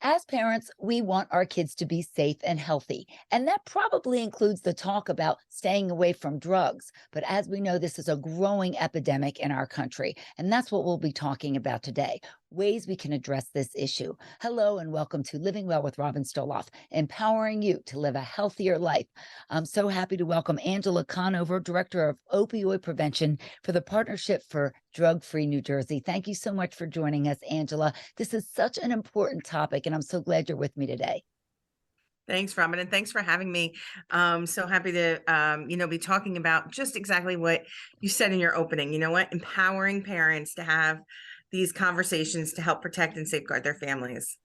As parents, we want our kids to be safe and healthy, and that probably includes the talk about staying away from drugs. But as we know, this is a growing epidemic in our country, and that's what we'll be talking about today, ways we can address this issue. Hello, and welcome to Living Well with Robin Stoloff, empowering you to live a healthier life. I'm so happy to welcome Angela Conover, Director of Opioid Prevention for the Partnership for Drug-Free New Jersey. Thank you so much for joining us, Angela. This is such an important topic, and I'm so glad you're with me today. Thanks, Robin, and thanks for having me. So happy to, be talking about just exactly what you said in your opening. You know what? Empowering parents to have these conversations to help protect and safeguard their families.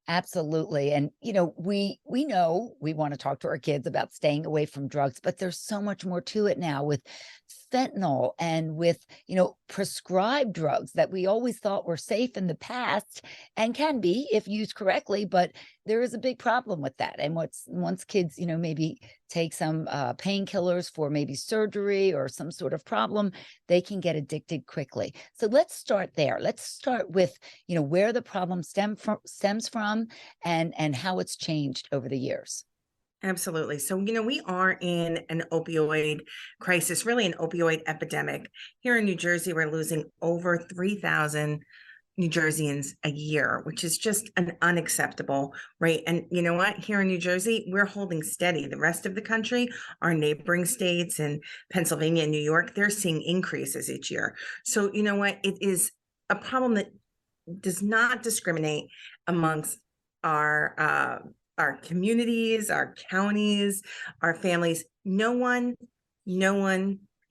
Absolutely. And we know we want to talk to our kids about staying away from drugs, but there's so much more to it now with fentanyl and with, prescribed drugs that we always thought were safe in the past and can be if used correctly, but there is a big problem with that. And once kids, maybe take some painkillers for maybe surgery or some sort of problem, they can get addicted quickly. So let's start there. Let's start with, where the problem stems from and how it's changed over the years. Absolutely. So, we are in an opioid crisis, really an opioid epidemic. Here in New Jersey, we're losing over 3,000 New Jerseyans a year, which is just an unacceptable rate. And you know what? Here in New Jersey, we're holding steady. The rest of the country, our neighboring states and Pennsylvania and New York, they're seeing increases each year. So, you know what? It is a problem that does not discriminate amongst our communities, our counties, our families. No one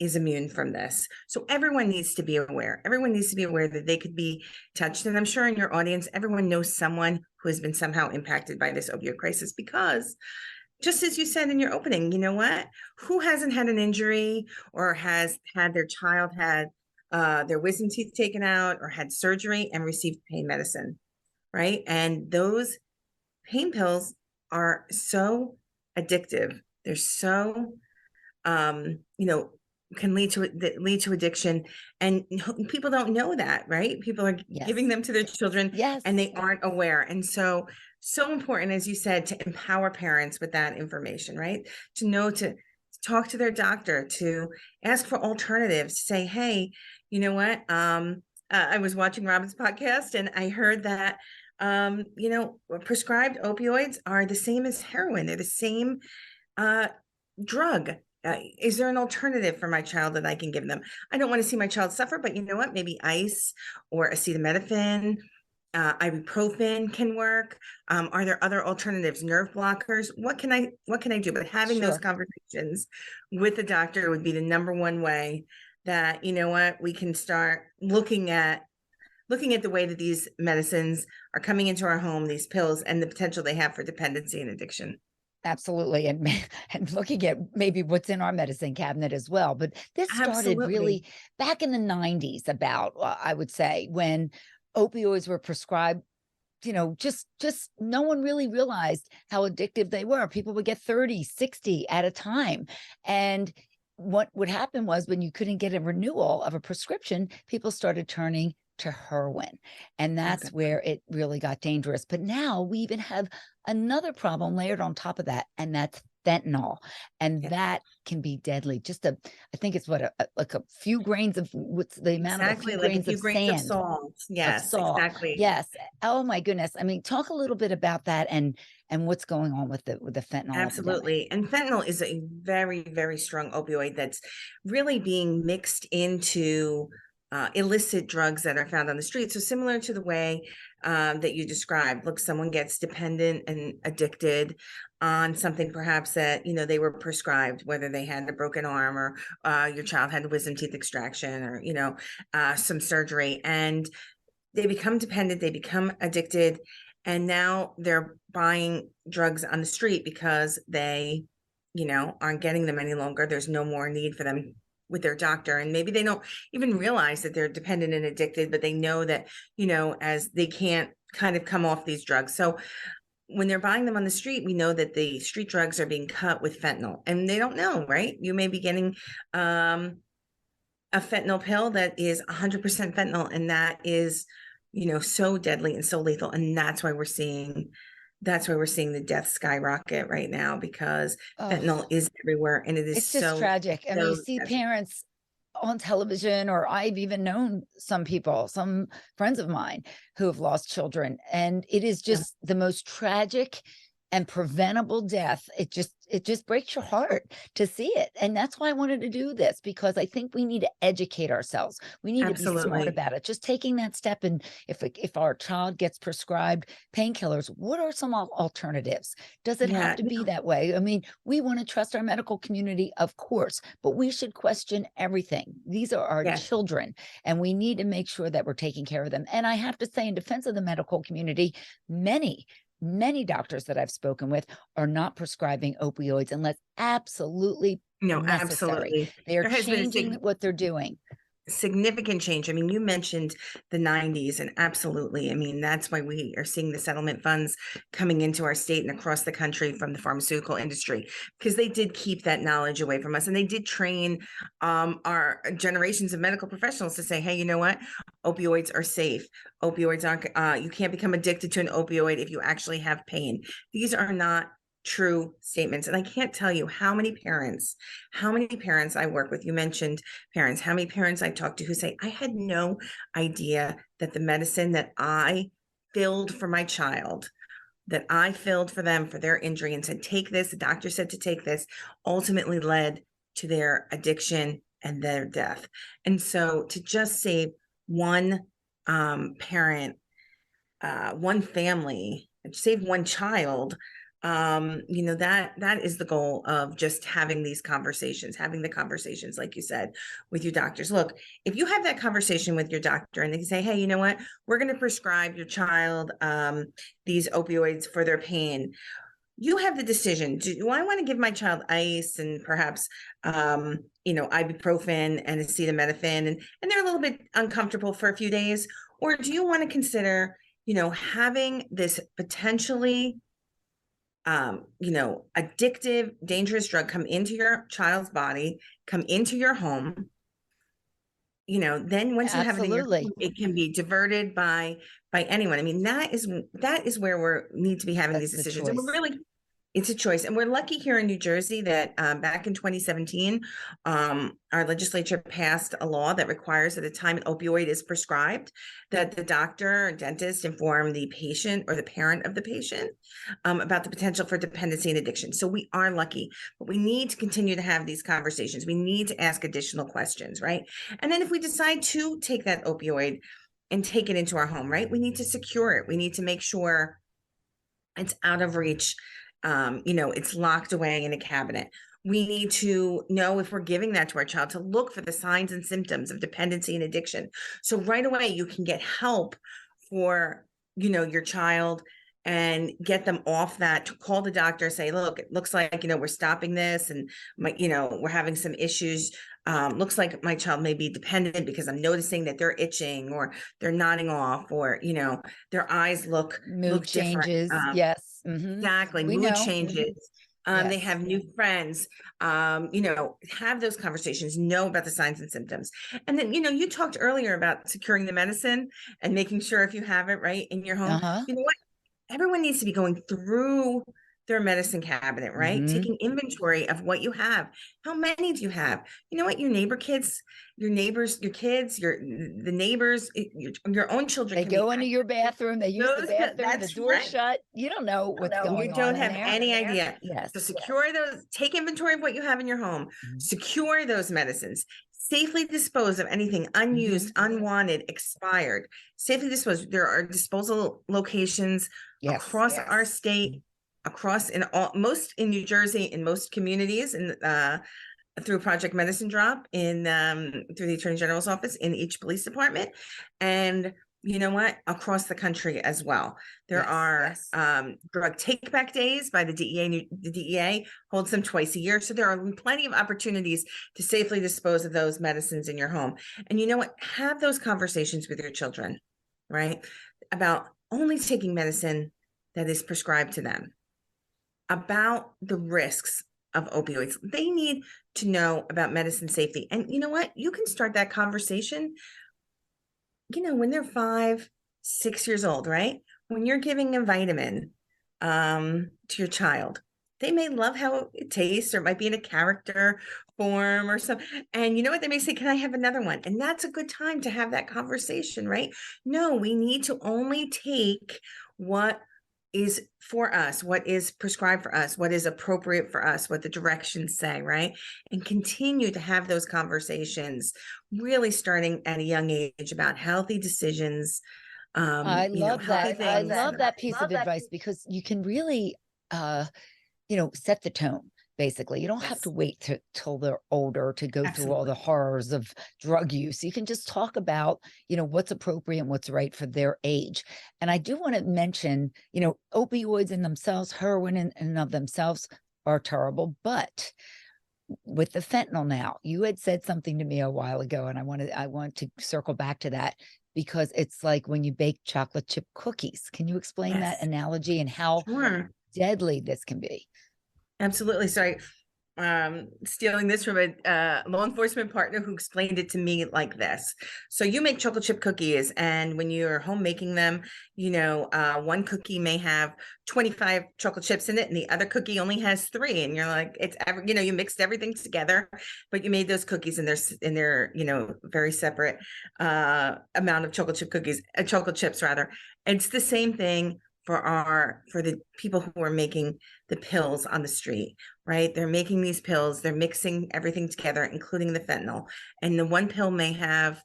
is immune from this. So everyone needs to be aware. Everyone needs to be aware that they could be touched. And I'm sure in your audience, everyone knows someone who has been somehow impacted by this opioid crisis, because just as you said in your opening, you know what? Who hasn't had an injury or has had their child had their wisdom teeth taken out or had surgery and received pain medicine, right? And those pain pills are so addictive. They're so, can lead to addiction, and people don't know that, right? People are Yes. giving them to their children, Yes. and they aren't aware. And so important, as you said, to empower parents with that information, right? To know to talk to their doctor, to ask for alternatives, to say, hey, you know what? I was watching Robin's podcast, and I heard that prescribed opioids are the same as heroin. They're the same drug. Is there an alternative for my child that I can give them? I don't want to see my child suffer, but you know what? Maybe ice or acetaminophen, ibuprofen can work. Are there other alternatives? Nerve blockers? What can I do? But having those conversations with the doctor would be the number one way that, we can start looking at the way that these medicines are coming into our home, these pills, and the potential they have for dependency and addiction. Absolutely. And looking at maybe what's in our medicine cabinet as well. But this started really back in the 90s, about, I would say, when opioids were prescribed. Just no one really realized how addictive they were. People would get 30, 60 at a time. And what would happen was, when you couldn't get a renewal of a prescription, people started turning to heroin. And that's where it really got dangerous. But now we even have another problem layered on top of that, and that's fentanyl. And that can be deadly. I think it's like a few grains of, what's the amount of a few grains of sand. Of salt. Yes, exactly. Yes. Oh my goodness. I mean, talk a little bit about that and what's going on with the fentanyl. Absolutely. Epidemic. And fentanyl is a very, very strong opioid that's really being mixed into illicit drugs that are found on the street. So similar to the way that you described, look, someone gets dependent and addicted on something perhaps that, they were prescribed, whether they had a broken arm or your child had a wisdom teeth extraction or, some surgery, and they become dependent, they become addicted, and now they're buying drugs on the street because they, aren't getting them any longer. There's no more need for them with their doctor, and maybe they don't even realize that they're dependent and addicted, but they know that, as they can't kind of come off these drugs. So when they're buying them on the street, we know that the street drugs are being cut with fentanyl, and they don't know, right? You may be getting a fentanyl pill that is 100% fentanyl, and that is so deadly and so lethal. And that's why we're seeing the death skyrocket right now, because fentanyl Oh, is everywhere, and it is it's just so, tragic. I mean, you so see deadly. parents on television, or I've even known some people, some friends of mine who have lost children, and it is Yeah, just the most tragic and preventable death. It just breaks your heart to see it. And that's why I wanted to do this, because I think we need to educate ourselves. We need to be smart absolutely. about it. Just taking that step. And if our child gets prescribed painkillers, what are some alternatives? Does it have Yeah, to be that way? I mean, we want to trust our medical community, of course, but we should question everything. These are our yes, children, and we need to make sure that we're taking care of them. And I have to say, in defense of the medical community, many doctors that I've spoken with are not prescribing opioids unless absolutely no, necessary. absolutely. They are There has been a changing what they're doing. significant change. I mean, you mentioned the 90s, and absolutely. I mean, that's why we are seeing the settlement funds coming into our state and across the country from the pharmaceutical industry, because they did keep that knowledge away from us, and they did train our generations of medical professionals to say, hey, you know what? Opioids are safe. Opioids aren't, you can't become addicted to an opioid if you actually have pain. These are not true statements. And I can't tell you how many parents I work with. You mentioned parents, how many parents I talk to who say, I had no idea that the medicine that I filled for my child, that I filled for them for their injury and said, take this, the doctor said to take this, ultimately led to their addiction and their death. And so to just save one parent, one family, save one child, that is the goal of just having these conversations, having the conversations, like you said, with your doctors. Look, if you have that conversation with your doctor and they say, hey, you know what, we're going to prescribe your child these opioids for their pain, you have the decision. Do I want to give my child ice and perhaps ibuprofen and acetaminophen, and they're a little bit uncomfortable for a few days? Or do you want to consider having this potentially addictive, dangerous drug come into your child's body, come into your home? Then once you have it in your Absolutely. home, it can be diverted by anyone. I mean, that is where we need to be having these That's the decisions. And we're choice. really it's a choice. And we're lucky here in New Jersey that back in 2017, our legislature passed a law that requires that at the time an opioid is prescribed, that the doctor or dentist inform the patient or the parent of the patient about the potential for dependency and addiction. So we are lucky, but we need to continue to have these conversations. We need to ask additional questions, right? And then if we decide to take that opioid and take it into our home, right, we need to secure it. We need to make sure it's out of reach. It's locked away in a cabinet. We need to know, if we're giving that to our child, to look for the signs and symptoms of dependency and addiction. So right away, you can get help for, your child, and get them off that. To call the doctor, say, look, it looks like, we're stopping this, and we're having some issues. Looks like my child may be dependent because I'm noticing that they're itching, or they're nodding off, or their eyes look Mood different. changes. Yes. Exactly. We Mood know. changes. They Yes. have new friends. Have those conversations, know about the signs and symptoms. And then, you talked earlier about securing the medicine and making sure if you have it right in your home. Uh-huh. You know what? Everyone needs to be going through their medicine cabinet, right? Mm-hmm. Taking inventory of what you have. How many do you have? You know what? Your neighbors, your kids, the neighbors, your own children They can be go into your active. bathroom, they use the bathroom, the That's door's right. shut. You don't know what's No, you going on don't in have there. any idea. Yes. So secure those, take inventory of what you have in your home, secure those medicines, safely dispose of anything unused, unwanted, expired, safely dispose. There are disposal locations Yes. across our state, most in New Jersey, in most communities, and through Project Medicine Drop through the Attorney General's office, in each police department. And you know what? Across the country as well. There are drug take back days by the DEA. The DEA holds them twice a year. So there are plenty of opportunities to safely dispose of those medicines in your home. And you know what? Have those conversations with your children, right? About only taking medicine that is prescribed to them, about the risks of opioids. They need to know about medicine safety. And you know what? You can start that conversation when they're 5, 6 years old, right? When you're giving a vitamin to your child, they may love how it tastes, or it might be in a character form or something. And you know what? They may say, "Can I have another one?" And that's a good time to have that conversation, right? No, we need to only take what is for us, what is prescribed for us, what is appropriate for us, what the directions say, right? And continue to have those conversations, really starting at a young age, about healthy decisions, I love healthy that. I things. love that piece of advice because you can really, set the tone. Basically, you don't have to Yes, wait till they're older to go through all the absolutely. horrors of drug use. You can just talk about, what's appropriate and what's right for their age. And I do want to mention, opioids in themselves, heroin in and of themselves are terrible, but with the fentanyl now, you had said something to me a while ago, and I want to circle back to that because it's like when you bake chocolate chip cookies. Can you explain that Yes, analogy and how sure. deadly this can be? Absolutely. So stealing this from a law enforcement partner who explained it to me like this. So you make chocolate chip cookies, and when you're home making them, one cookie may have 25 chocolate chips in it, and the other cookie only has three. And you're like, you mixed everything together, but you made those cookies, and they're very separate amount of chocolate chips rather. It's the same thing for the people who are making the pills on the street, right? They're making these pills, they're mixing everything together, including the fentanyl. And the one pill may have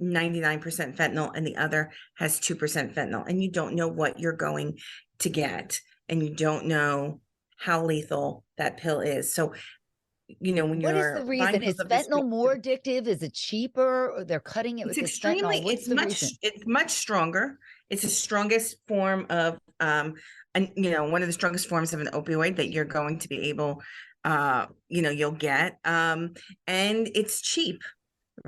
99% fentanyl and the other has 2% fentanyl. And you don't know what you're going to get. And you don't know how lethal that pill is. So, when What is the you're buying reason? pills Is of this, fentanyl more addictive? Is it cheaper? Or they're cutting it it's with this fentanyl. extremely, What's the reason? it's much stronger. It's the strongest form of, and one of the strongest forms of an opioid that you're going to be able, you'll get. And it's cheap,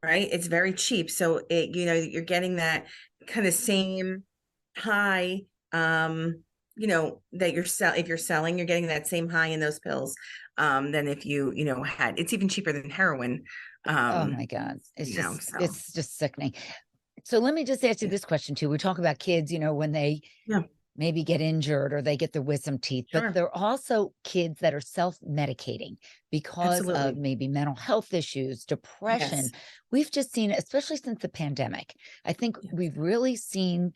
right? It's very cheap. So you're getting that kind of same high, that if you're selling, you're getting that same high in those pills, than if had, it's even cheaper than heroin. Oh Um, my God. so It's just sickening. So let me just ask you yeah, this question too. We talk about kids, when they yeah, maybe get injured or they get their wisdom teeth, but sure. there are also kids that are self-medicating because of Absolutely. maybe mental health issues, depression. Yes. We've just seen, especially since the pandemic, I think Yes. we've really seen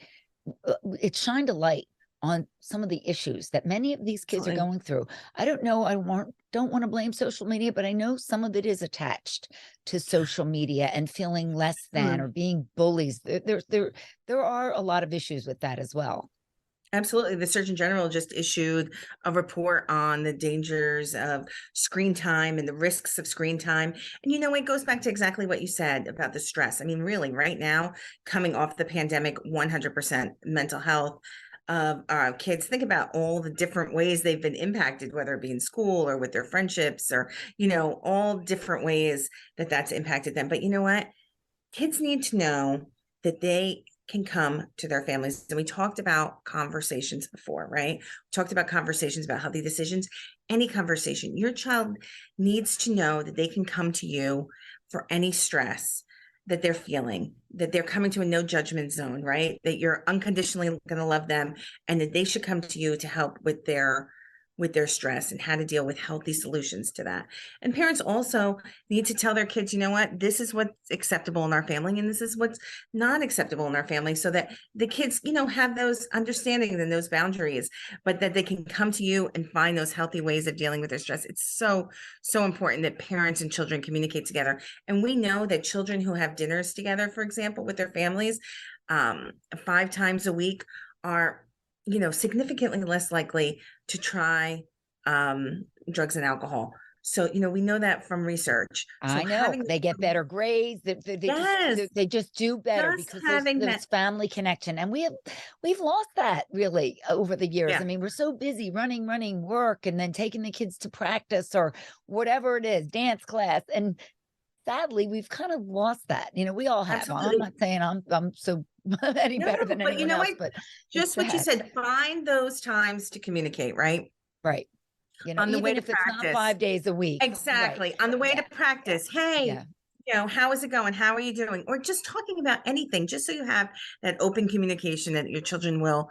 it shined a light on some of the issues that many of these kids are Absolutely. going through. I don't know, don't want to blame social media, but I know some of it is attached to social media and feeling less than Sure. or being bullies. There are a lot of issues with that as well. Absolutely. The Surgeon General just issued a report on the dangers of screen time and the risks of screen time. And it goes back to exactly what you said about the stress. I mean, really, right now, coming off the pandemic, 100% mental health of kids. Think about all the different ways they've been impacted, whether it be in school or with their friendships, or, all different ways that that's impacted them. But you know what? Kids need to know that they can come to their families. And we talked about conversations before, right? We talked about conversations about healthy decisions. Any conversation, your child needs to know that they can come to you for any stress that they're feeling, that they're coming to a no judgment zone, right? That you're unconditionally going to love them, and that they should come to you to help with their stress and how to deal with healthy solutions to that. And parents also need to tell their kids, you know what, this is what's acceptable in our family, and this is what's not acceptable in our family, so that the kids, have those understandings and those boundaries, but that they can come to you and find those healthy ways of dealing with their stress. It's so, so important that parents and children communicate together. And we know that children who have dinners together, for example, with their families, 5 times a week are, significantly less likely to try drugs and alcohol. So, we know that from research. So I know having, they get better grades. yes, They just do better just because having there's that, family connection, and we've lost that really over the years. I yeah, mean, we're so busy running work, and then taking the kids to practice or whatever it is, dance class, and sadly, we've kind of lost that. We all have. I'm absolutely. not saying I'm so any No, better no, than but you anyone know else, what? but it's Just what you sad, said, find those times to communicate, right? right? On the way Even to if it's not practice. 5 days a week, right? Exactly. On the way to Yeah, practice. Hey, yeah. how is it going? How are you doing? Or just talking about anything, just so you have that open communication that your children will,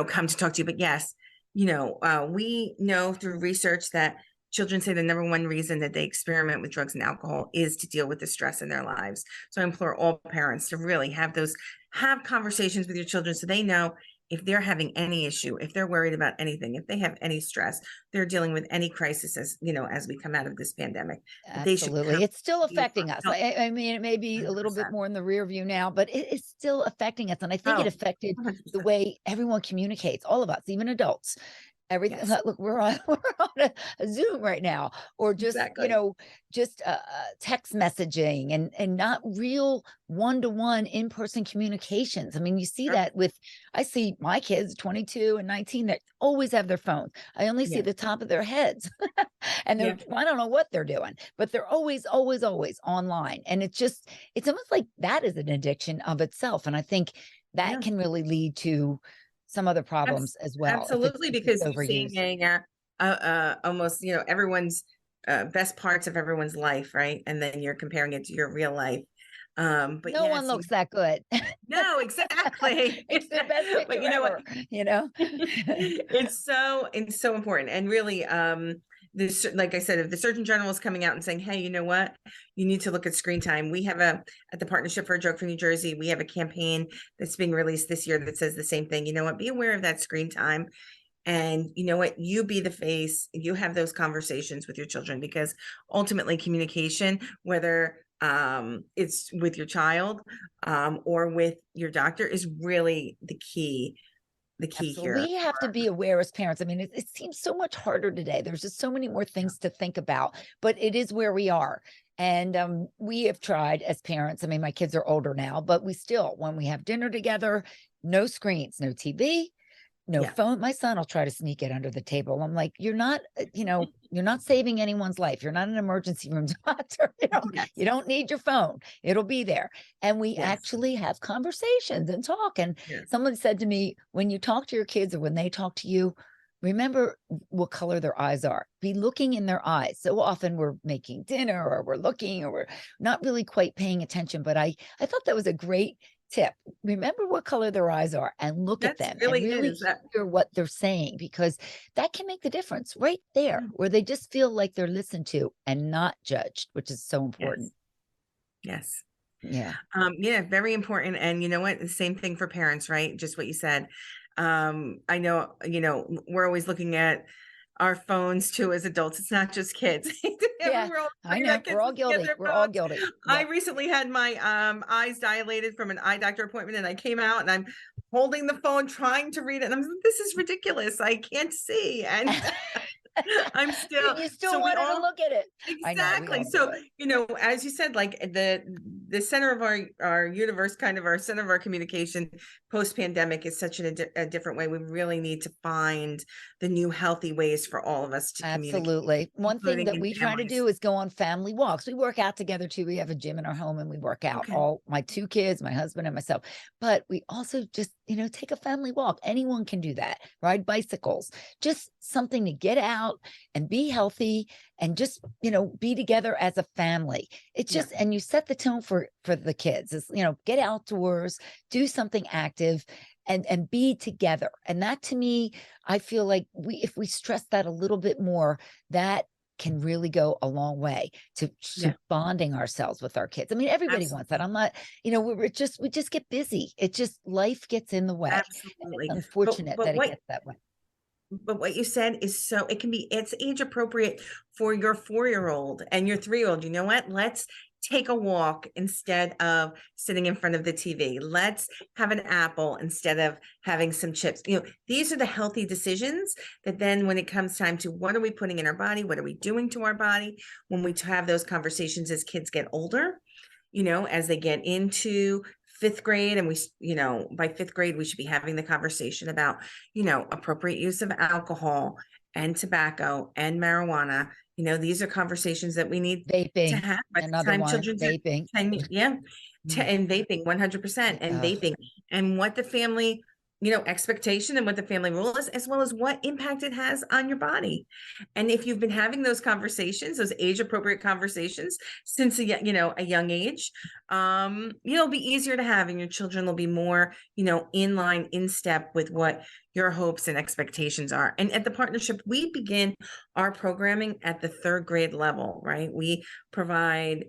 come to talk to you. But yes, we know through research that children say the number one reason that they experiment with drugs and alcohol is to deal with the stress in their lives. So I implore all parents to really have conversations with your children so they know if they're having any issue, if they're worried about anything, if they have any stress, they're dealing with any crisis as we come out of this pandemic, that they should Absolutely. come It's still to you for affecting us. help. I mean, it may be a little bit 100%. more in the rear view now, but it's still affecting us. And I think it Oh, affected the 100%. way everyone communicates, all of us, even adults. Everything, Yes, look, we're on a Zoom right now, or just, exactly. just text messaging and not real one-to-one in-person communications. I mean, you see Sure. that I see my kids, 22 and 19, that always have their phones. I only see Yeah. the top of their heads. And Yeah. I don't know what they're doing, but they're always, always, always online. And it's almost like that is an addiction of itself. And I think that Yeah. can really lead to some other problems as well Absolutely, if it's because you're overused. seeing almost, everyone's best parts of everyone's life, right? And then you're comparing it to your real life. But No one yes, looks that good. no, exactly. It's their best But picture you know what? ever, you know? It's so important. And really, this, like I said, if the Surgeon General is coming out and saying, hey, you know what, you need to look at screen time. We have at the Partnership for a Drug Free New Jersey, we have a campaign that's being released this year that says the same thing. You know what, be aware of that screen time. And you know what, you be the face, you have those conversations with your children, because ultimately communication, whether it's with your child or with your doctor, is really the key Absolutely. here. We have to be aware as parents. I mean, it seems so much harder today. There's just so many more things to think about, but it is where we are. And we have tried as parents. I mean, my kids are older now, but we still, when we have dinner together, no screens, no TV, no Yeah. phone. My son will try to sneak it under the table. I'm like, you're not, you're not saving anyone's life. You're not an emergency room doctor. Yes. You don't need your phone. It'll be there. And we Yes. actually have conversations and talk. And Yes. someone said to me, when you talk to your kids or when they talk to you, remember what color their eyes are. Be looking in their eyes. So often we're making dinner or we're looking or we're not really quite paying attention. But I thought that was a great tip. Remember what color their eyes are and look at That's them and really really is that. hear what they're saying, because that can make the difference right there, where they just feel like they're listened to and not judged, which is so important. Yes. Yeah. Yeah, very important. And you know what? The same thing for parents, right? Just what you said. I know, we're always looking at our phones too as adults. It's not just kids. Yeah, We're all I looking know. at kids We're all looking at guilty. their We're all phones. guilty. I Yep. recently had my eyes dilated from an eye doctor appointment, and I came out and I'm holding the phone trying to read it. And I'm like, this is ridiculous. I can't see. And I'm still, You still so we wanted to all, look at it. I know, we exactly. all do So, it. as you said, like the center of our universe, kind of our center of our communication post-pandemic is such a different way. We really need to find the new healthy ways for all of us to communicate, Absolutely. One thing including that in we try to families. do is go on family walks. We work out together too. We have a gym in our home and we work out, Okay. all my two kids, my husband and myself. But we also just, take a family walk. Anyone can do that. Ride bicycles, just something to get out and be healthy and just, be together as a family. It's Yeah. just, and you set the tone for the kids. It's, get outdoors, do something active and be together. And that, to me, I feel like if we stress that a little bit more, that can really go a long way to bonding ourselves with our kids. I mean, everybody wants that. Absolutely. I'm not, we just get busy. It just, life gets in the way. And it's Absolutely. unfortunate But that it what gets that way. But what you said is it's age appropriate for your 4-year-old and your 3-year-old. You know what? Let's take a walk instead of sitting in front of the TV. Let's have an apple instead of having some chips. These are the healthy decisions that then when it comes time to what are we putting in our body? What are we doing to our body? When we have those conversations as kids get older, as they get into 5th grade, and by 5th grade, we should be having the conversation about, appropriate use of alcohol and tobacco and marijuana. These are conversations that we need to Vaping, have by the another time one, children turn vaping. 10, yeah, Mm. and vaping, 100%, and Ugh. vaping, and what the family expectation and what the family rule is, as well as what impact it has on your body. And if you've been having those conversations, those age appropriate conversations since a young age, it'll be easier to have, and your children will be more, in line, in step with what your hopes and expectations are. And at the partnership, we begin our programming at the 3rd grade level, right? We provide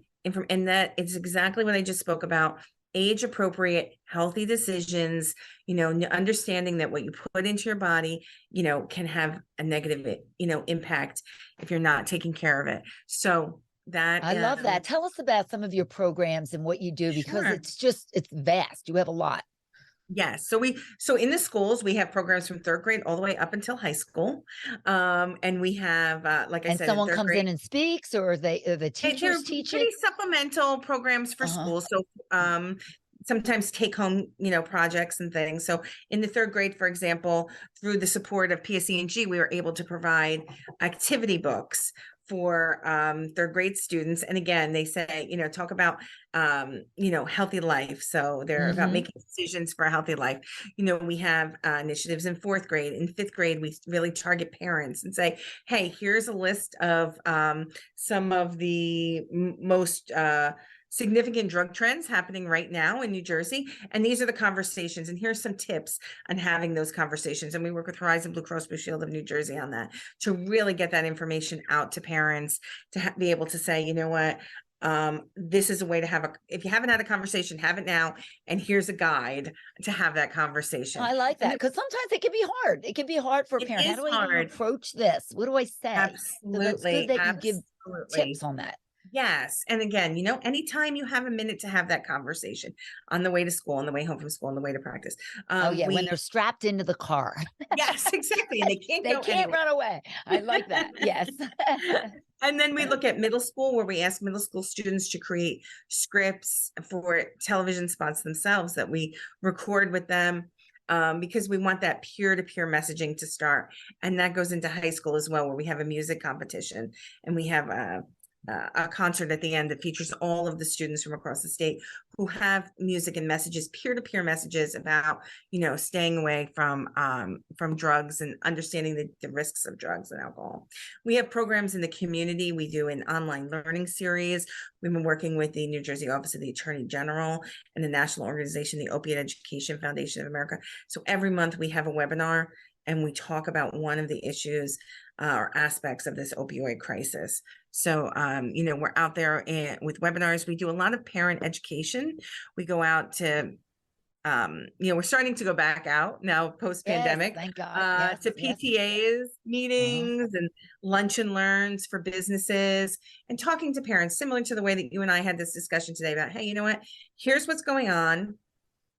and that is exactly what I just spoke about. Age appropriate, healthy decisions, understanding that what you put into your body, can have a negative, impact if you're not taking care of it. So that I love that. Tell us about some of your programs and what you do, because sure. it's vast. You have a lot. Yes. So in the schools, we have programs from 3rd grade all the way up until high school. And we have, like I And said, in someone 3rd comes grade, in and speaks, or the they're teachers teach it? pretty supplemental programs for school. So sometimes take home, projects and things. So in the 3rd grade, for example, through the support of PSE&G, we were able to provide activity books for 3rd grade students. And again, they say, talk about, healthy life. So they're about making decisions for a healthy life. We have initiatives in 4th grade. In 5th grade, we really target parents and say, hey, here's a list of some of the most significant drug trends happening right now in New Jersey. And these are the conversations. And here's some tips on having those conversations. And we work with Horizon Blue Cross Blue Shield of New Jersey on that to really get that information out to parents, to be able to say, you know what, this is a way to if you haven't had a conversation, have it now. And here's a guide to have that conversation. I like that, because sometimes it can be hard. It can be hard for a It parent. How is do I even hard. approach this? What do I say? So that's good Absolutely. that you give Absolutely. tips on that. Yes. And again, anytime you have a minute to have that conversation on the way to school, on the way home from school, on the way to practice. Oh yeah, when We, they're strapped into the car. yes, exactly. And they can't They go can't anywhere. run away. I like that. Yes. And then we look at middle school, where we ask middle school students to create scripts for television spots themselves that we record with them. Because we want that peer-to-peer messaging to start. And that goes into high school as well, where we have a music competition, and we have a concert at the end that features all of the students from across the state who have music and messages, peer-to-peer messages about, staying away from drugs and understanding the risks of drugs and alcohol. We have programs in the community. We do an online learning series. We've been working with the New Jersey Office of the Attorney General and the national organization, the Opioid Education Foundation of America. So every month we have a webinar, and we talk about one of the issues or aspects of this opioid crisis. So, we're out there with webinars. We do a lot of parent education. We go out to, we're starting to go back out now post-pandemic, Yes, thank God. Yes, to yes. PTAs meetings and lunch and learns for businesses, and talking to parents, similar to the way that you and I had this discussion today about, hey, you know what, here's what's going on.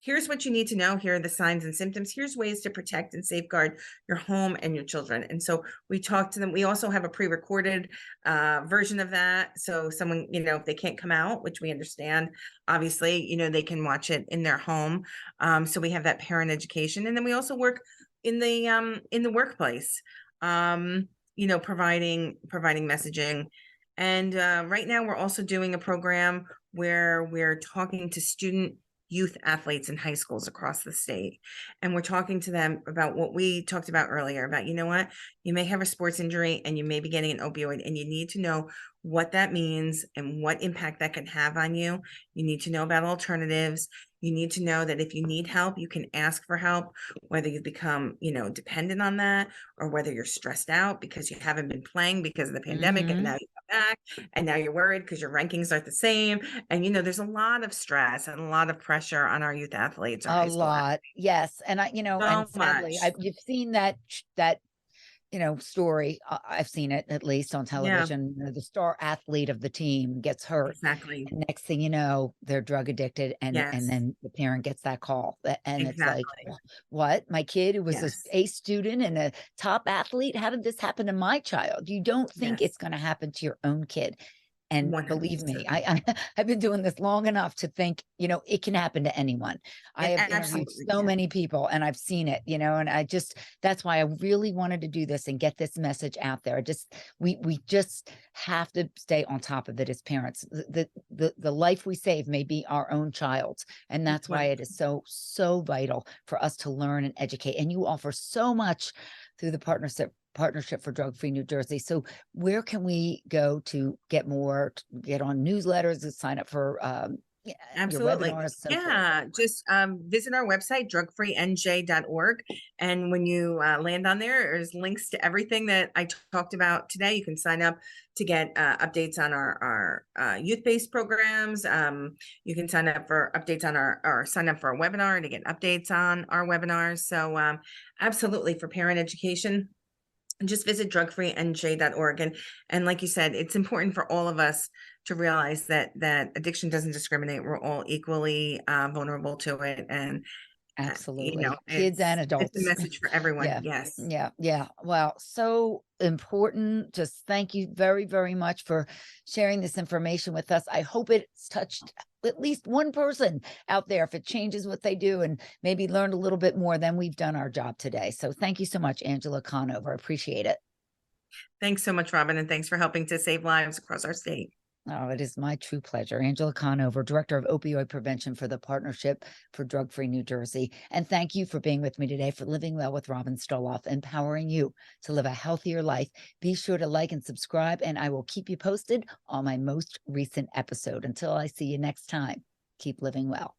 Here's what you need to know. Here are the signs and symptoms. Here's ways to protect and safeguard your home and your children. And so we talk to them. We also have a pre-recorded version of that. So someone, if they can't come out, which we understand, obviously, they can watch it in their home. So we have that parent education. And then we also work in the workplace, providing messaging. And right now we're also doing a program where we're talking to youth athletes in high schools across the state. And we're talking to them about what we talked about earlier about, you know what, you may have a sports injury and you may be getting an opioid, and you need to know what that means and what impact that can have on you. You need to know about alternatives. You need to know that if you need help, you can ask for help, whether you've become, dependent on that, or whether you're stressed out because you haven't been playing because of the pandemic and now you come back and now you're worried because your rankings aren't the same. And, there's a lot of stress and a lot of pressure on our youth athletes. A lot. Yes. And and So sadly, much. you've seen that story. I've seen it at least on Yeah, television. The star athlete of the team gets hurt. exactly. And next thing you know, they're drug addicted, and Yes, then the parent gets that call, and it's like, exactly. what? My kid, who was Yes, A student and a top athlete, how did this happen to my child? You don't think yes. it's going to happen to your own kid. And believe 100%. me, I've been doing this long enough to think, it can happen to anyone. I have interviewed Absolutely so can. many people and I've seen it, and that's why I really wanted to do this and get this message out there. We just have to stay on top of it as parents. The life we save may be our own child's. And that's why it is so vital for us to learn and educate. And you offer so much through the Partnership for Drug-Free New Jersey. So where can we go to get more, to get on newsletters, to sign up for your Absolutely. webinars? So Yeah. Just visit our website, drugfreenj.org. And when you land on there's links to everything that I talked about today. You can sign up to get updates on our youth-based programs. You can sign up for updates on or sign up for a webinar to get updates on our webinars. So absolutely, for parent education, just visit drugfreenj.org. And like you said, it's important for all of us to realize that addiction doesn't discriminate. We're all equally vulnerable to it. And absolutely, kids and it's a adults. message for everyone. Yeah, Yes. yeah. Well, so important. Just thank you very, very much for sharing this information with us. I hope it's touched at least one person out there. If it changes what they do and maybe learned a little bit more, then we've done our job today. So thank you so much, Angela Conover. Appreciate it. Thanks so much, Robin. And thanks for helping to save lives across our state. Oh, it is my true pleasure. Angela Conover, Director of Opioid Prevention for the Partnership for Drug-Free New Jersey. And thank you for being with me today for Living Well with Robin Stoloff, empowering you to live a healthier life. Be sure to like and subscribe, and I will keep you posted on my most recent episode. Until I see you next time, keep living well.